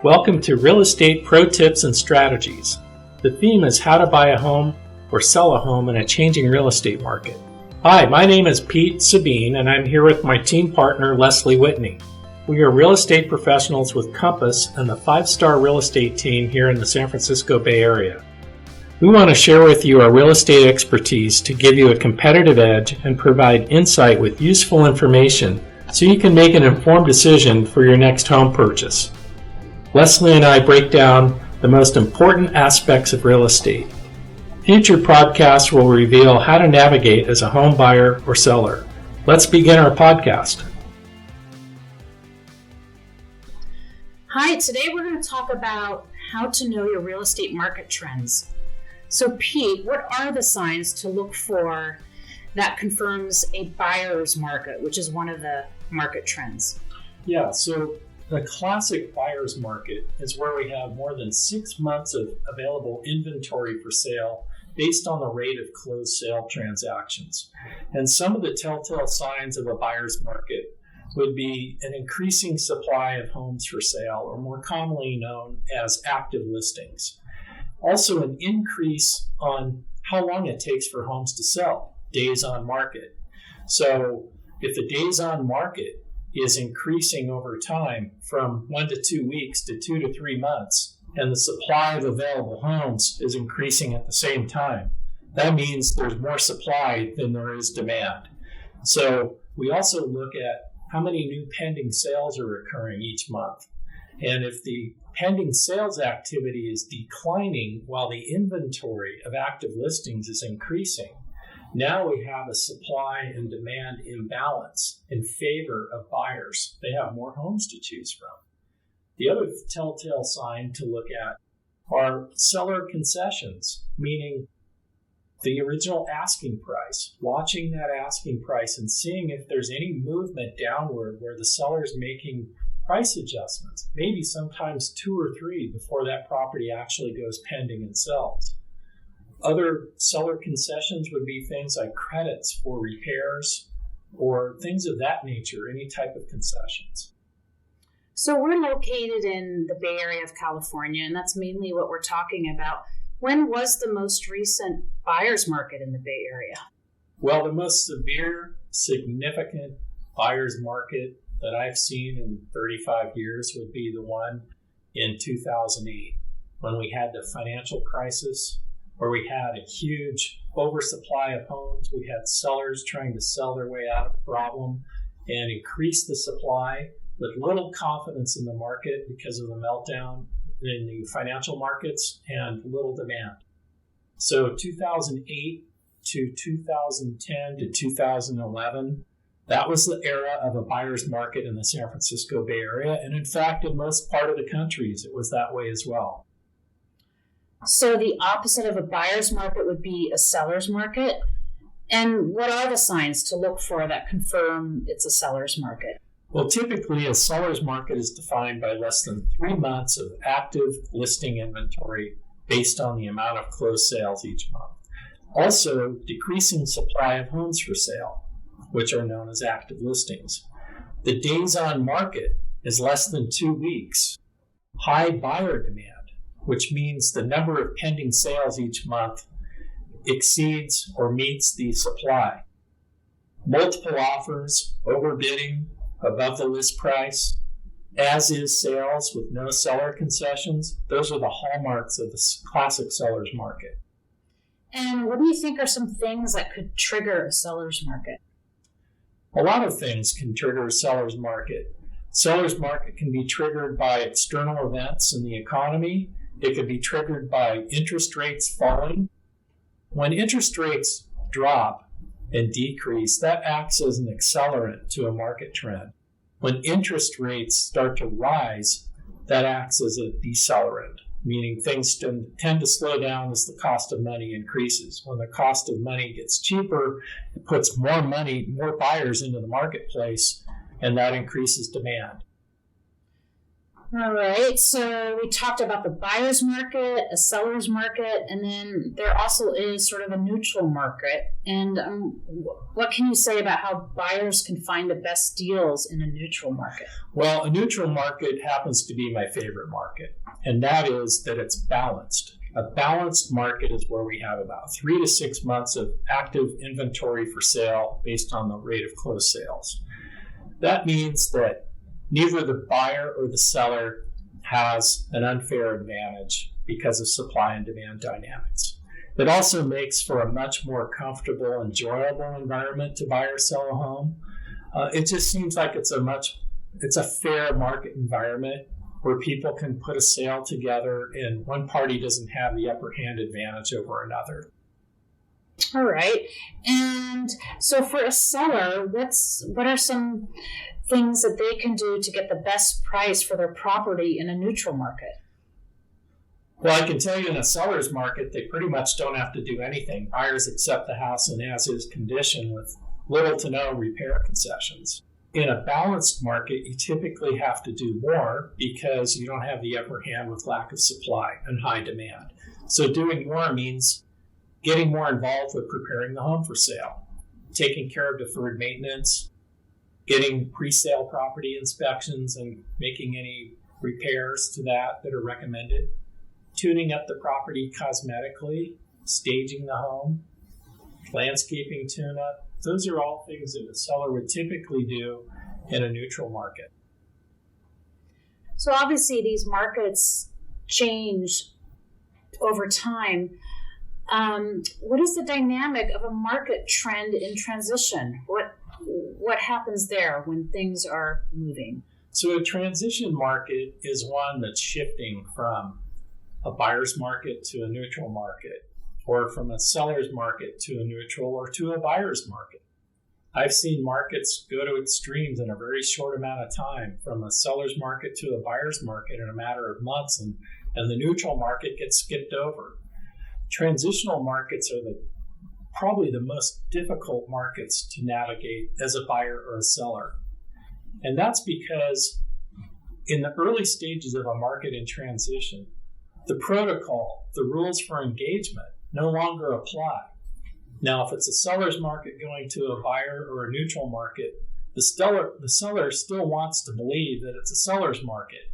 Welcome to Real Estate Pro Tips and Strategies. The theme is how to buy a home or sell a home in a changing real estate market. Hi, my name is Pete Sabine and I'm here with my team partner Leslie Whitney. We are real estate professionals with Compass and the 5-star real estate team here in the San Francisco Bay Area. We want to share with you our real estate expertise to give you a competitive edge and provide insight with useful information so you can make an informed decision for your next home purchase. Leslie and I break down the most important aspects of real estate. Future podcasts will reveal how to navigate as a home buyer or seller. Let's begin our podcast. Hi, today we're going to talk about how to know your real estate market trends. So Pete, what are the signs to look for that confirms a buyer's market, which is one of the market trends? Yeah, so the classic buyer's market is where we have more than 6 months of available inventory for sale based on the rate of closed sale transactions. And some of the telltale signs of a buyer's market would be an increasing supply of homes for sale, or more commonly known as active listings. Also, an increase on how long it takes for homes to sell, days on market. So if the days on market is increasing over time from 1 to 2 weeks to 2 to 3 months, and the supply of available homes is increasing at the same time, that means there's more supply than there is demand. So we also look at how many new pending sales are occurring each month. And if the pending sales activity is declining while the inventory of active listings is increasing, now we have a supply and demand imbalance in favor of buyers. They have more homes to choose from. The other telltale sign to look at are seller concessions, meaning the original asking price, watching that asking price and seeing if there's any movement downward where the seller's making price adjustments, maybe sometimes 2 or 3 before that property actually goes pending and sells. Other seller concessions would be things like credits for repairs or things of that nature, any type of concessions. So we're located in the Bay Area of California, and that's mainly what we're talking about. When was the most recent buyer's market in the Bay Area? Well, the most severe, significant buyer's market that I've seen in 35 years would be the one in 2008, when we had the financial crisis, where we had a huge oversupply of homes. We had sellers trying to sell their way out of the problem and increase the supply with little confidence in the market because of the meltdown in the financial markets and little demand. So 2008 to 2010 to 2011, that was the era of a buyer's market in the San Francisco Bay Area. And in fact, in most part of the countries, it was that way as well. So the opposite of a buyer's market would be a seller's market. And what are the signs to look for that confirm it's a seller's market? Well, typically a seller's market is defined by less than 3 months of active listing inventory based on the amount of closed sales each month. Also, decreasing supply of homes for sale, which are known as active listings. The days on market is less than 2 weeks. High buyer demand, which means the number of pending sales each month exceeds or meets the supply. Multiple offers, overbidding, above the list price, as is sales with no seller concessions. Those are the hallmarks of the classic seller's market. And what do you think are some things that could trigger a seller's market? A lot of things can trigger a seller's market. Seller's market can be triggered by external events in the economy. It could be triggered by interest rates falling. When interest rates drop and decrease, that acts as an accelerant to a market trend. When interest rates start to rise, that acts as a decelerant, meaning things tend to slow down as the cost of money increases. When the cost of money gets cheaper, it puts more money, more buyers into the marketplace, and that increases demand. All right, so we talked about the buyer's market, a seller's market, and then there also is sort of a neutral market. And what can you say about how buyers can find the best deals in a neutral market? Well, a neutral market happens to be my favorite market, and that is that it's balanced. A balanced market is where we have about 3 to 6 months of active inventory for sale based on the rate of closed sales. That means that neither the buyer or the seller has an unfair advantage because of supply and demand dynamics. It also makes for a much more comfortable, enjoyable environment to buy or sell a home. It just seems like it's a fair market environment where people can put a sale together and one party doesn't have the upper hand advantage over another. All right. And so for a seller, what are some things that they can do to get the best price for their property in a neutral market? Well, I can tell you in a seller's market, they pretty much don't have to do anything. Buyers accept the house in as-is condition with little to no repair concessions. In a balanced market, you typically have to do more because you don't have the upper hand with lack of supply and high demand. So doing more means getting more involved with preparing the home for sale, taking care of deferred maintenance, getting pre-sale property inspections and making any repairs to that are recommended, tuning up the property cosmetically, staging the home, landscaping tune-up. Those are all things that a seller would typically do in a neutral market. So obviously these markets change over time. What is the dynamic of a market trend in transition? What happens there when things are moving? So a transition market is one that's shifting from a buyer's market to a neutral market, or from a seller's market to a neutral or to a buyer's market. I've seen markets go to extremes in a very short amount of time, from a seller's market to a buyer's market in a matter of months, and the neutral market gets skipped over. Transitional markets are probably the most difficult markets to navigate as a buyer or a seller. And that's because in the early stages of a market in transition, the protocol, the rules for engagement no longer apply. Now, if it's a seller's market going to a buyer or a neutral market, the seller still wants to believe that it's a seller's market.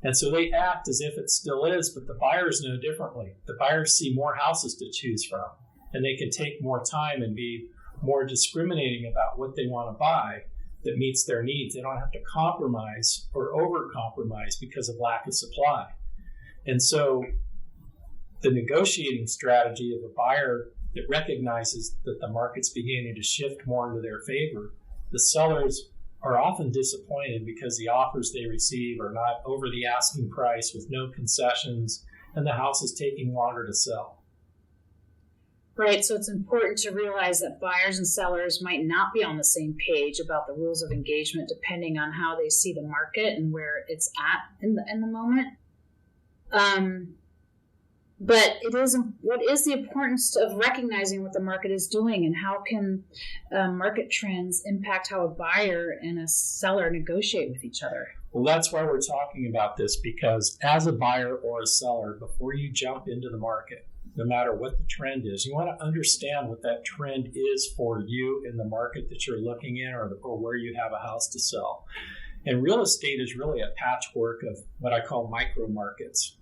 And so they act as if it still is, but the buyers know differently. The buyers see more houses to choose from, and they can take more time and be more discriminating about what they want to buy that meets their needs. They don't have to compromise or over-compromise because of lack of supply. And so the negotiating strategy of a buyer that recognizes that the market's beginning to shift more into their favor, the sellers are often disappointed because the offers they receive are not over the asking price with no concessions, and the house is taking longer to sell. Right, so it's important to realize that buyers and sellers might not be on the same page about the rules of engagement depending on how they see the market and where it's at in the moment. But what is the importance of recognizing what the market is doing, and how can market trends impact how a buyer and a seller negotiate with each other? Well, that's why we're talking about this, because as a buyer or a seller, before you jump into the market, no matter what the trend is, you want to understand what that trend is for you in the market that you're looking in, or where you have a house to sell. And real estate is really a patchwork of what I call micro markets.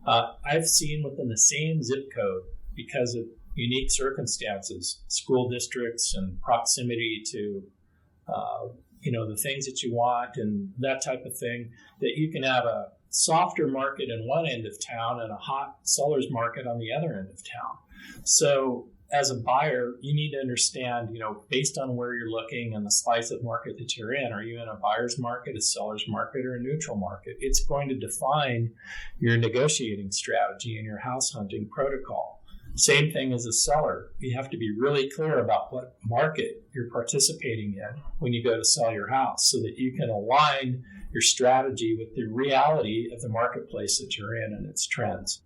I've seen within the same zip code, because of unique circumstances, school districts and proximity to the things that you want and that type of thing, that you can have a softer market in one end of town and a hot seller's market on the other end of town. So as a buyer, you need to understand, based on where you're looking and the slice of market that you're in, are you in a buyer's market, a seller's market, or a neutral market? It's going to define your negotiating strategy and your house hunting protocol. Same thing as a seller. You have to be really clear about what market you're participating in when you go to sell your house, so that you can align your strategy with the reality of the marketplace that you're in and its trends.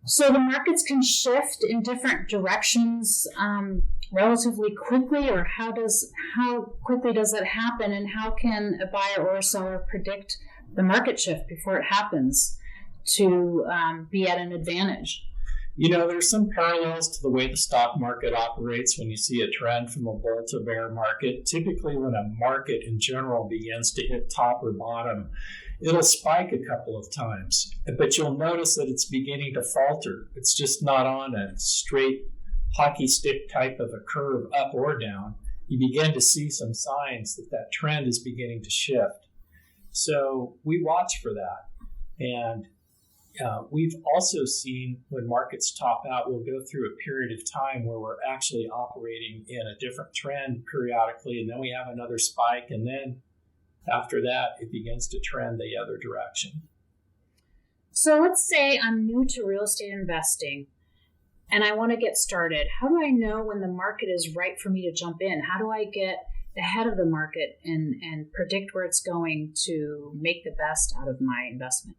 So the markets can shift in different directions relatively quickly, or how quickly does that happen, and how can a buyer or a seller predict the market shift before it happens to be at an advantage? There's some parallels to the way the stock market operates when you see a trend from a bull to bear market. Typically, when a market in general begins to hit top or bottom, it'll spike a couple of times, but you'll notice that it's beginning to falter. It's just not on a straight hockey stick type of a curve up or down. You begin to see some signs that trend is beginning to shift. So we watch for that. And we've also seen when markets top out, we'll go through a period of time where we're actually operating in a different trend periodically, and then we have another spike, and then after that, it begins to trend the other direction. So let's say I'm new to real estate investing and I want to get started. How do I know when the market is right for me to jump in? How do I get ahead of the market and predict where it's going to make the best out of my investment?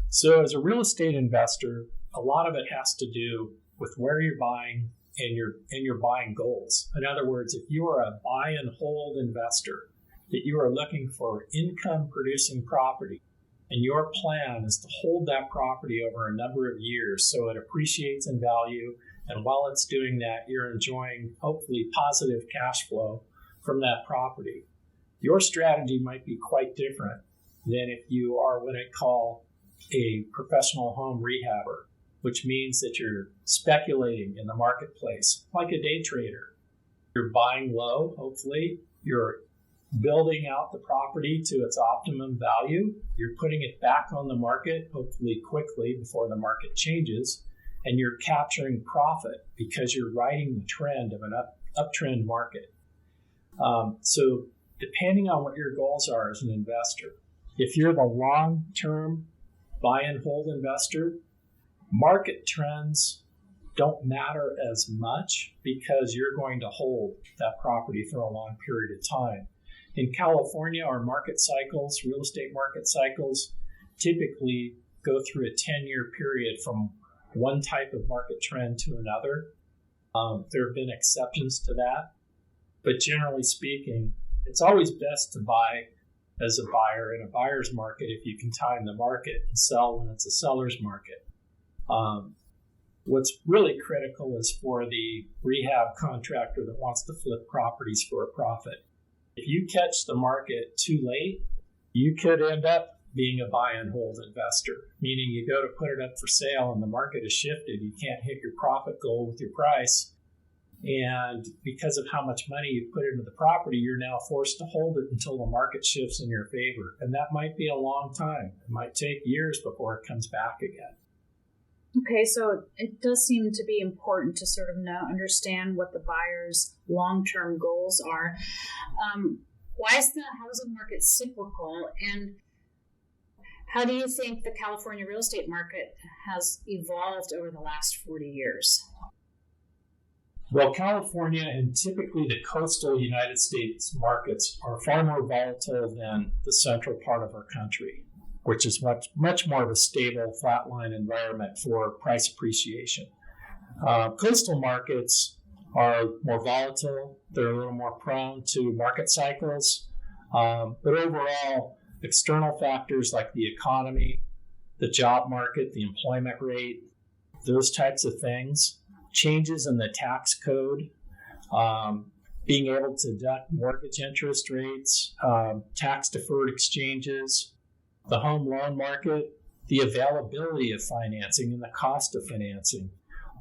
So as a real estate investor, a lot of it has to do with where you're buying and your buying goals. In other words, if you are a buy and hold investor, that you are looking for income producing property, and your plan is to hold that property over a number of years so it appreciates in value, and while it's doing that, you're enjoying hopefully positive cash flow from that property. Your strategy might be quite different than if you are what I call a professional home rehabber, which means that you're speculating in the marketplace like a day trader. You're buying low, hopefully. You're building out the property to its optimum value. You're putting it back on the market, hopefully quickly before the market changes, and you're capturing profit because you're riding the trend of an uptrend market. So depending on what your goals are as an investor, if you're the long-term buy and hold investor, market trends don't matter as much because you're going to hold that property for a long period of time. In California, our market cycles, real estate market cycles, typically go through a 10-year period from one type of market trend to another. There have been exceptions to that, but generally speaking, it's always best to buy as a buyer in a buyer's market if you can time the market, and sell when it's a seller's market. What's really critical is for the rehab contractor that wants to flip properties for a profit. If you catch the market too late, you could end up being a buy and hold investor, meaning you go to put it up for sale and the market has shifted. You can't hit your profit goal with your price. And because of how much money you put into the property, you're now forced to hold it until the market shifts in your favor. And that might be a long time. It might take years before it comes back again. Okay, so it does seem to be important to sort of understand what the buyer's long-term goals are. Why is the housing market cyclical? And how do you think the California real estate market has evolved over the last 40 years? Well, California and typically the coastal United States markets are far more volatile than the central part of our country, which is much more of a stable, flatline environment for price appreciation. Coastal markets are more volatile. They're a little more prone to market cycles. But overall, external factors like the economy, the job market, the employment rate, those types of things, changes in the tax code, being able to deduct mortgage interest rates, tax-deferred exchanges, the home loan market, the availability of financing and the cost of financing.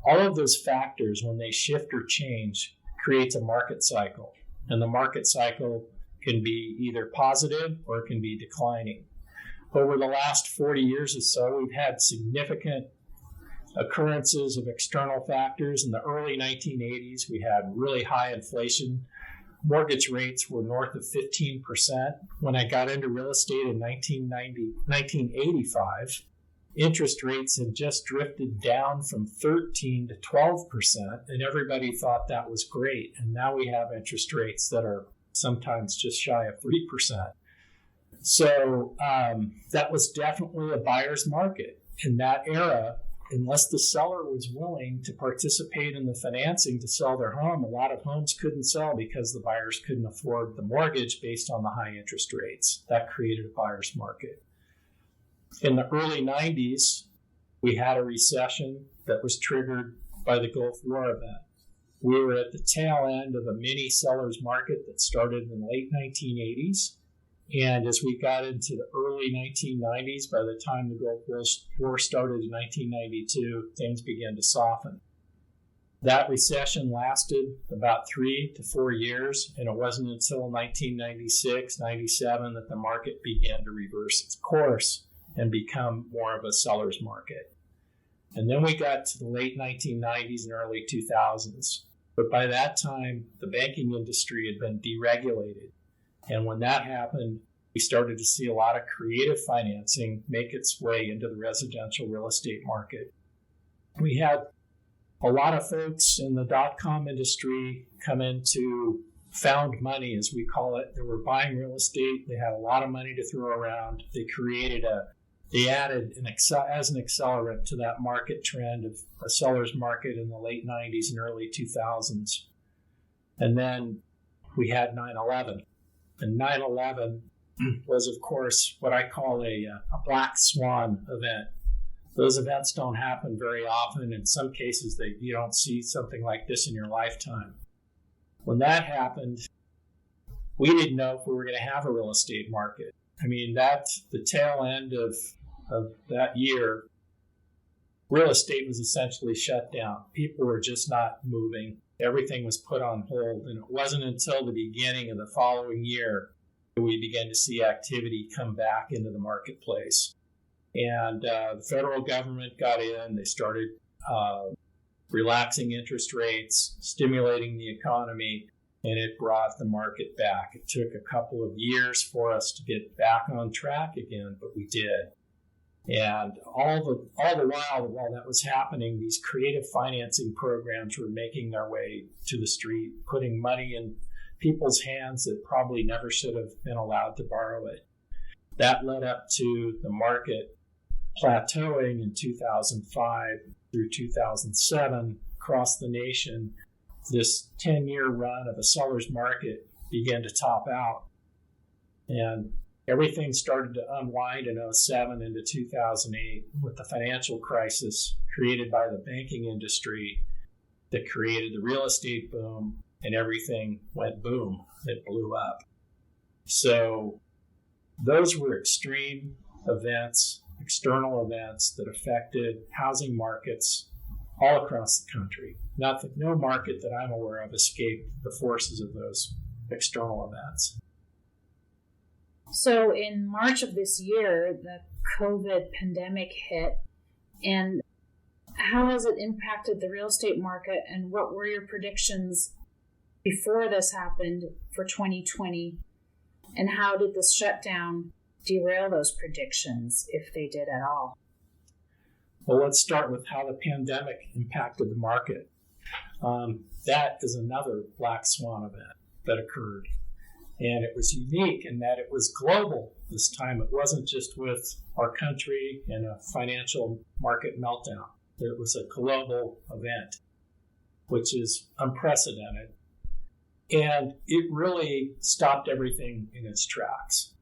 All of those factors, when they shift or change, creates a market cycle. And the market cycle can be either positive or it can be declining. Over the last 40 years or so, we've had significant occurrences of external factors. In the early 1980s, we had really high inflation. Mortgage rates were north of 15%. When I got into real estate in 1985, interest rates had just drifted down from 13 to 12%, and everybody thought that was great. And now we have interest rates that are sometimes just shy of 3%. So that was definitely a buyer's market. In that era, unless the seller was willing to participate in the financing to sell their home, a lot of homes couldn't sell because the buyers couldn't afford the mortgage based on the high interest rates. That created a buyer's market. In the early 90s, we had a recession that was triggered by the Gulf War event. We were at the tail end of a mini seller's market that started in the late 1980s. And as we got into the early 1990s, by the time the Gulf War started in 1992, things began to soften. That recession lasted about 3 to 4 years, and it wasn't until 1996, 97 that the market began to reverse its course and become more of a seller's market. And then we got to the late 1990s and early 2000s. But by that time, the banking industry had been deregulated. And when that happened, we started to see a lot of creative financing make its way into the residential real estate market. We had a lot of folks in the dot-com industry come into found money, as we call it. They were buying real estate. They had a lot of money to throw around. They added as an accelerant to that market trend of a seller's market in the late 90s and early 2000s. And then we had 9/11. And 9/11 was, of course, what I call a black swan event. Those events don't happen very often. In some cases, you don't see something like this in your lifetime. When that happened, we didn't know if we were going to have a real estate market. I mean, the tail end of that year, real estate was essentially shut down. People were just not moving. Everything was put on hold. And it wasn't until the beginning of the following year that we began to see activity come back into the marketplace. And the federal government got in. They started relaxing interest rates, stimulating the economy, and it brought the market back. It took a couple of years for us to get back on track again, but we did. And all the while that was happening, these creative financing programs were making their way to the street, putting money in people's hands that probably never should have been allowed to borrow it. That led up to the market plateauing in 2005 through 2007 across the nation. This 10-year run of a seller's market began to top out. And everything started to unwind in 2007 into 2008 with the financial crisis created by the banking industry that created the real estate boom, and everything went boom. It blew up. So those were extreme events, external events that affected housing markets all across the country. No market that I'm aware of escaped the forces of those external events. So in March of this year, the COVID pandemic hit, and how has it impacted the real estate market, and what were your predictions before this happened for 2020, and how did this shutdown derail those predictions, if they did at all? Well, let's start with how the pandemic impacted the market. That is another black swan event that occurred. And it was unique in that it was global this time. It wasn't just with our country in a financial market meltdown. It was a global event, which is unprecedented. And it really stopped everything in its tracks.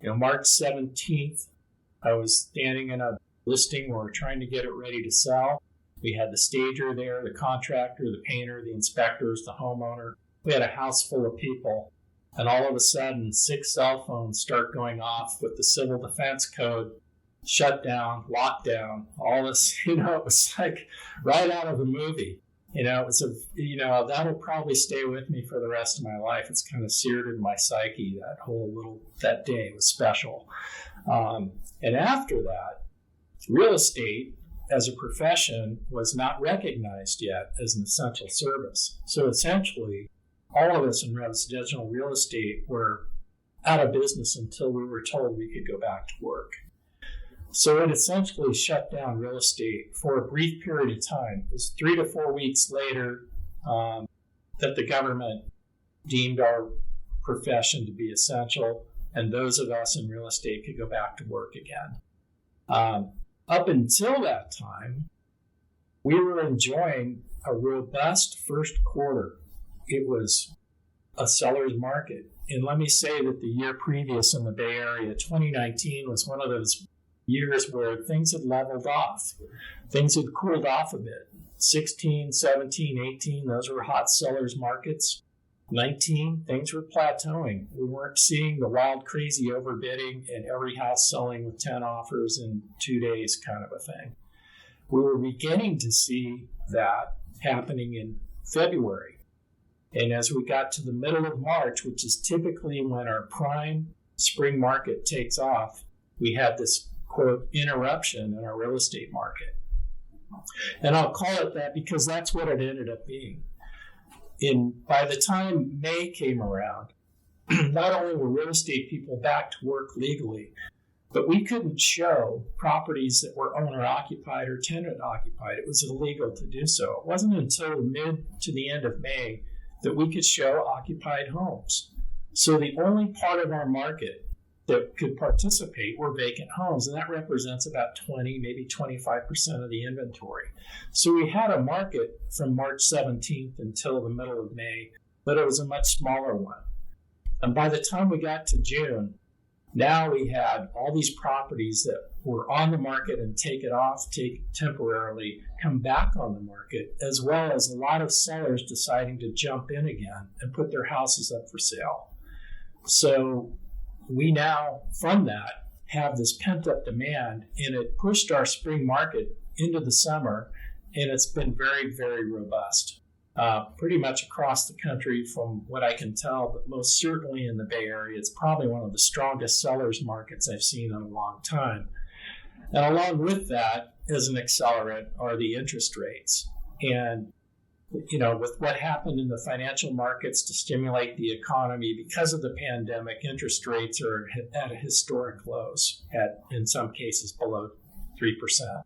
March 17th, I was standing in a listing where we're trying to get it ready to sell. We had the stager there, the contractor, the painter, the inspectors, the homeowner. We had a house full of people. And all of a sudden, 6 cell phones start going off with the civil defense code, shut down, lockdown, all this, it was like right out of a movie. It was that'll probably stay with me for the rest of my life. It's kind of seared in my psyche. That day was special. And after that, real estate as a profession was not recognized yet as an essential service. So essentially, all of us in residential real estate were out of business until we were told we could go back to work. So it essentially shut down real estate for a brief period of time. It was 3 to 4 weeks later that the government deemed our profession to be essential, and those of us in real estate could go back to work again. Up until that time, we were enjoying a robust first quarter. It was a seller's market. And let me say that the year previous in the Bay Area, 2019, was one of those years where things had leveled off. Things had cooled off a bit. 16, 17, 18, those were hot sellers markets. 19, things were plateauing. We weren't seeing the wild, crazy overbidding and every house selling with 10 offers in 2 days kind of a thing. We were beginning to see that happening in February. And as we got to the middle of March, which is typically when our prime spring market takes off, we had this, quote, interruption in our real estate market. And I'll call it that because that's what it ended up being. By the time May came around, not only were real estate people back to work legally, but we couldn't show properties that were owner-occupied or tenant-occupied. It was illegal to do so. It wasn't until mid to the end of May that we could show occupied homes. So the only part of our market that could participate were vacant homes, and that represents about 20, maybe 25% of the inventory. So we had a market from March 17th until the middle of May, but it was a much smaller one. And by the time we got to June, now we had all these properties that were on the market and take temporarily, come back on the market, as well as a lot of sellers deciding to jump in again and put their houses up for sale. So we now, from that, have this pent-up demand, and it pushed our spring market into the summer, and it's been very, very robust. Pretty much across the country from what I can tell, but most certainly in the Bay Area, it's probably one of the strongest sellers markets I've seen in a long time. And along with that, as an accelerant, are the interest rates. And with what happened in the financial markets to stimulate the economy because of the pandemic, interest rates are at a historic lows, in some cases below 3%.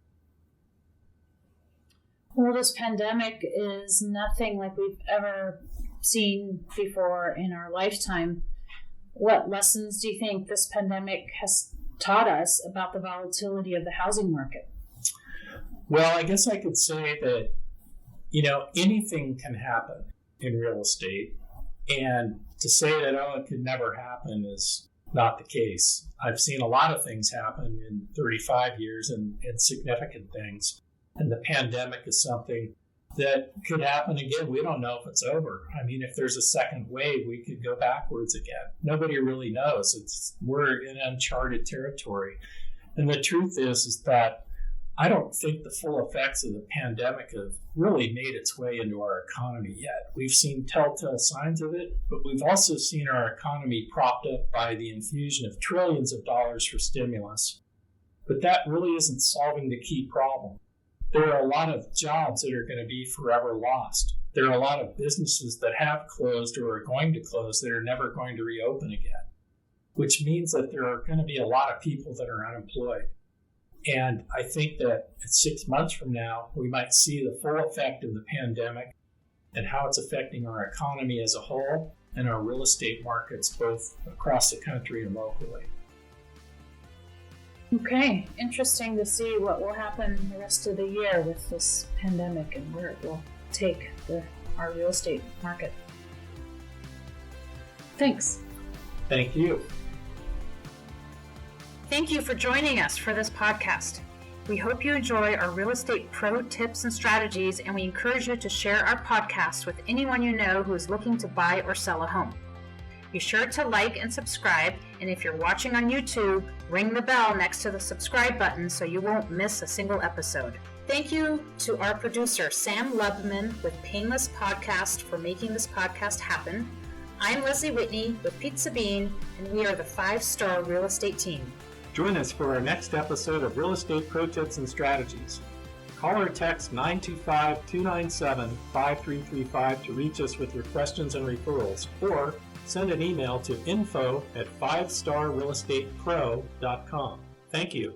Well, this pandemic is nothing like we've ever seen before in our lifetime. What lessons do you think this pandemic has taught us about the volatility of the housing market? Well, I guess I could say that anything can happen in real estate. And to say that, it could never happen is not the case. I've seen a lot of things happen in 35 years and significant things. And the pandemic is something that could happen again. We don't know if it's over. I mean, if there's a second wave, we could go backwards again. Nobody really knows. We're in uncharted territory. And the truth is that I don't think the full effects of the pandemic have really made its way into our economy yet. We've seen telltale signs of it, but we've also seen our economy propped up by the infusion of trillions of dollars for stimulus. But that really isn't solving the key problem. There are a lot of jobs that are going to be forever lost. There are a lot of businesses that have closed or are going to close that are never going to reopen again, which means that there are going to be a lot of people that are unemployed. And I think that 6 months from now, we might see the full effect of the pandemic and how it's affecting our economy as a whole and our real estate markets, both across the country and locally. Okay, interesting to see what will happen the rest of the year with this pandemic and where it will take our real estate market. Thanks. Thank you. Thank you for joining us for this podcast. We hope you enjoy our real estate pro tips and strategies, and we encourage you to share our podcast with anyone you know who is looking to buy or sell a home. Be sure to like and subscribe, and if you're watching on YouTube, ring the bell next to the subscribe button so you won't miss a single episode. Thank you to our producer, Sam Lubman with Painless Podcast, for making this podcast happen. I'm Leslie Whitney with Pete Sabine, and we are the 5-Star Real Estate Team. Join us for our next episode of Real Estate Pro Tips and Strategies. Call or text 925-297-5335 to reach us with your questions and referrals, or send an email to info@5starrealestatepro.com. Thank you.